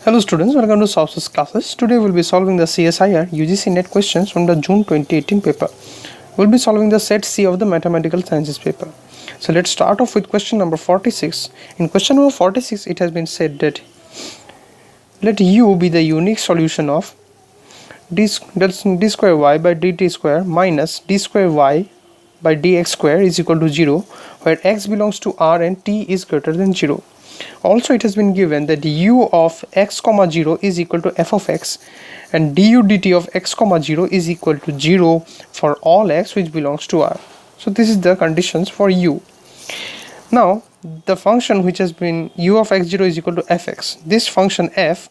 Hello students, welcome to Sources classes. Today we'll be solving the CSIR UGC NET questions from the June 2018 paper. We'll be solving the set C of the Mathematical Sciences paper. So let's start off with question number 46. In question number 46, it has been said that let U be the unique solution of d square y by dt square minus d square y by dx square is equal to 0, where x belongs to R and t is greater than 0. Also, it has been given that u of x comma 0 is equal to f of x and du dt of x comma 0 is equal to 0 for all x which belongs to R. So this is the conditions for u. Now the function which has been u of x0 is equal to fx. This function f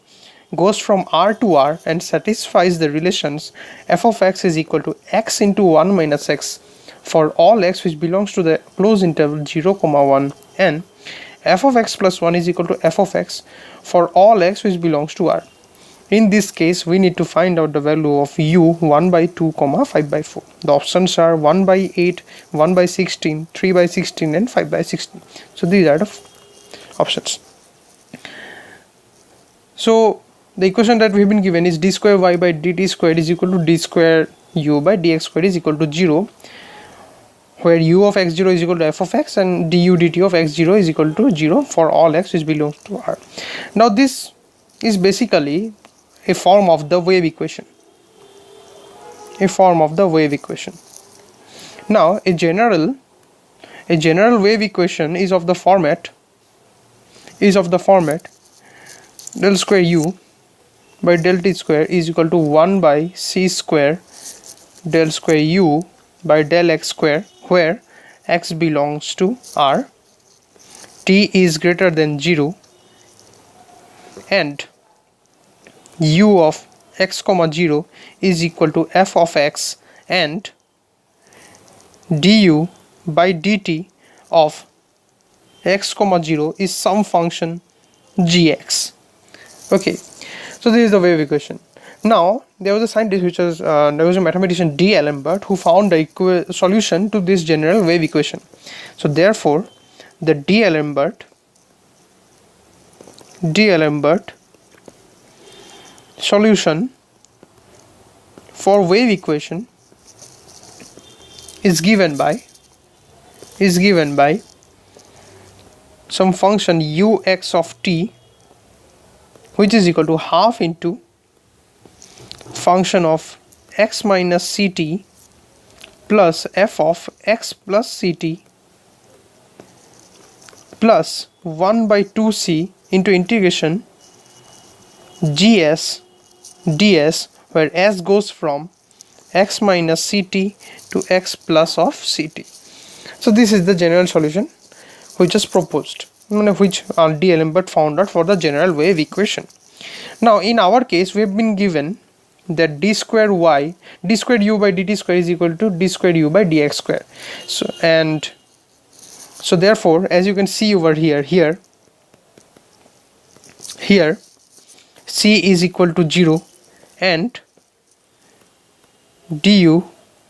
goes from R to R and satisfies the relations f of x is equal to x into 1 minus x for all x which belongs to the closed interval 0, 1 and f of x plus 1 is equal to f of x for all x which belongs to R. In this case, we need to find out the value of u 1 by 2, 5 by 4. The options are 1 by 8, 1 by 16, 3 by 16 and 5 by 16. So these are the options. So the equation that we have been given is d square y by dt squared is equal to d square u by dx squared is equal to 0, where u of x0 is equal to f of x and du dt of x0 is equal to 0 for all x which belongs to R. Now this is basically a form of the wave equation. Now a general wave equation is of the format del square u by del t square is equal to 1 by c square del square u by del x square, where x belongs to R, t is greater than 0 and u of x comma 0 is equal to f of x and du by dt of x comma 0 is some function gx. Okay, so this is the wave equation. Now there was a scientist there was a mathematician D. Alembert who found the solution to this general wave equation. So therefore the D. Alembert solution for wave equation is given by some function ux of t, which is equal to half into function of x minus ct plus f of x plus ct plus 1 by 2c into integration gs ds, where s goes from x minus ct to x plus of ct. So this is the general solution which is proposed, which D. Alembert found out for the general wave equation. Now in our case we have been given that d square u by dt square is equal to d square u by dx square. So therefore, as you can see over here c is equal to 0 and du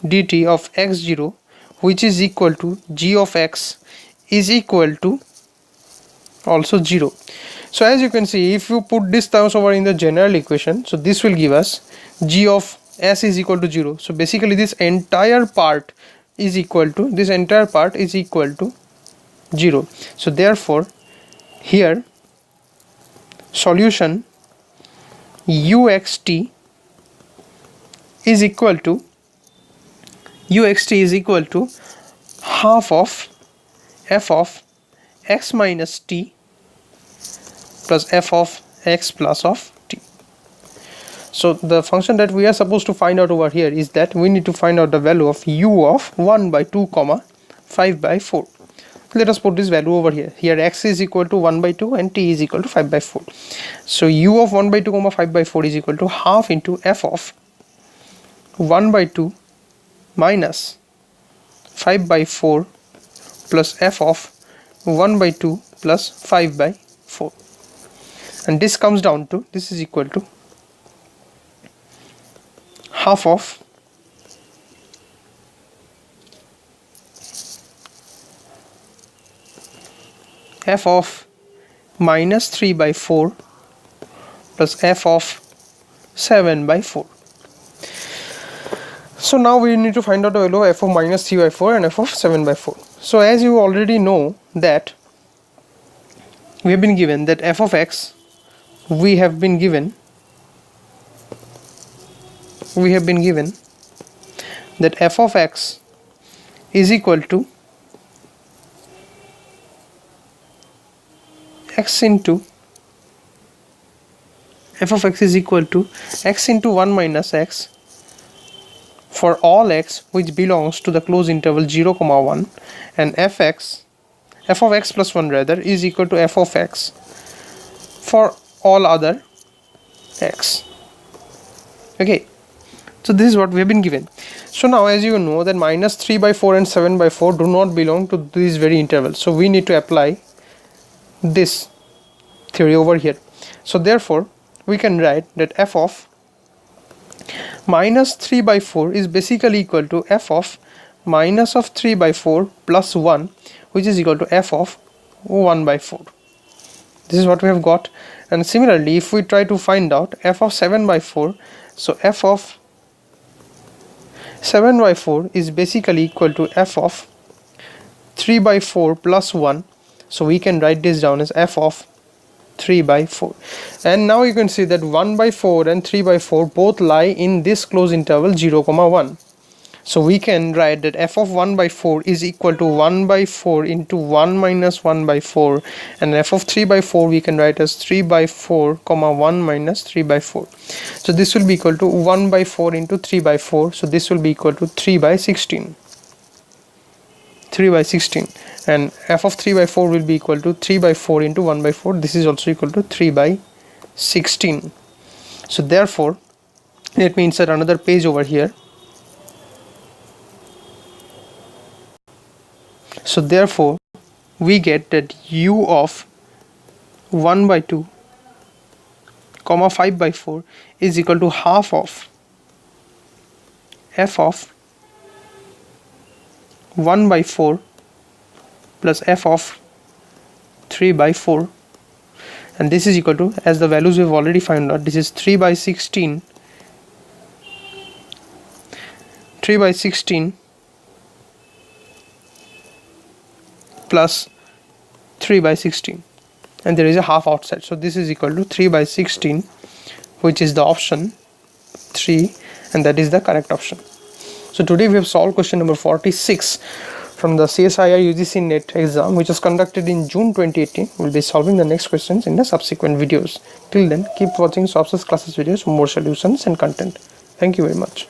dt of x0, which is equal to g of x, is equal to also 0. So as you can see, if you put this terms over in the general equation, so this will give us g of s is equal to 0. So basically this entire part is equal to 0. So therefore here solution uxt is equal to half of f of x minus t plus f of x plus of t. So the function that we are supposed to find out over here is that we need to find out the value of u of 1 by 2, 5 by 4. Let us put this value over here. Here x is equal to 1 by 2 and t is equal to 5 by 4. So u of 1 by 2, 5 by 4 is equal to half into f of 1 by 2 minus 5 by 4 plus f of 1 by 2 plus 5 by 4. And this comes down to, this is equal to half of f of minus 3 by 4 plus f of 7 by 4. So now we need to find out the value of f of minus 3 by 4 and f of 7 by 4. So as you already know that we have been given that f of x, we have been given that f of x is equal to x into f of x is equal to x into 1 minus x for all x which belongs to the closed interval 0, 1, and f of x plus 1 rather is equal to f of x for all other x. Okay, so this is what we have been given. So now as you know that minus 3 by 4 and 7 by 4 do not belong to these very intervals, so we need to apply this theory over here. So therefore we can write that f of minus 3 by 4 is basically equal to f of minus of 3 by 4 plus 1, which is equal to f of 1 by 4. This is what we have got. And similarly, if we try to find out f of 7 by 4, so f of 7 by 4 is basically equal to f of 3 by 4 plus 1, so we can write this down as f of 3 by 4. And now you can see that 1 by 4 and 3 by 4 both lie in this closed interval 0, 1. So we can write that f of 1 by 4 is equal to 1 by 4 into 1 minus 1 by 4, and f of 3 by 4 we can write as 3 by 4, 1 minus 3 by 4. So this will be equal to 1 by 4 into 3 by 4, so this will be equal to 3 by 16. 3 by 16, and f of 3 by 4 will be equal to 3 by 4 into 1 by 4, this is also equal to 3 by 16. So therefore let me insert another page over here. So therefore we get that u of 1 by 2 comma 5 by 4 is equal to half of f of 1 by 4 plus f of 3 by 4, and this is equal to, as the values we have already found out, this is 3 by 16 plus 3 by 16, and there is a half outside, so this is equal to 3 by 16, which is the option 3, and that is the correct option. So today we have solved question number 46 from the CSIR UGC NET exam, which was conducted in June 2018. We'll be solving the next questions in the subsequent videos. Till then, keep watching Software's classes videos for more solutions and content. Thank you very much.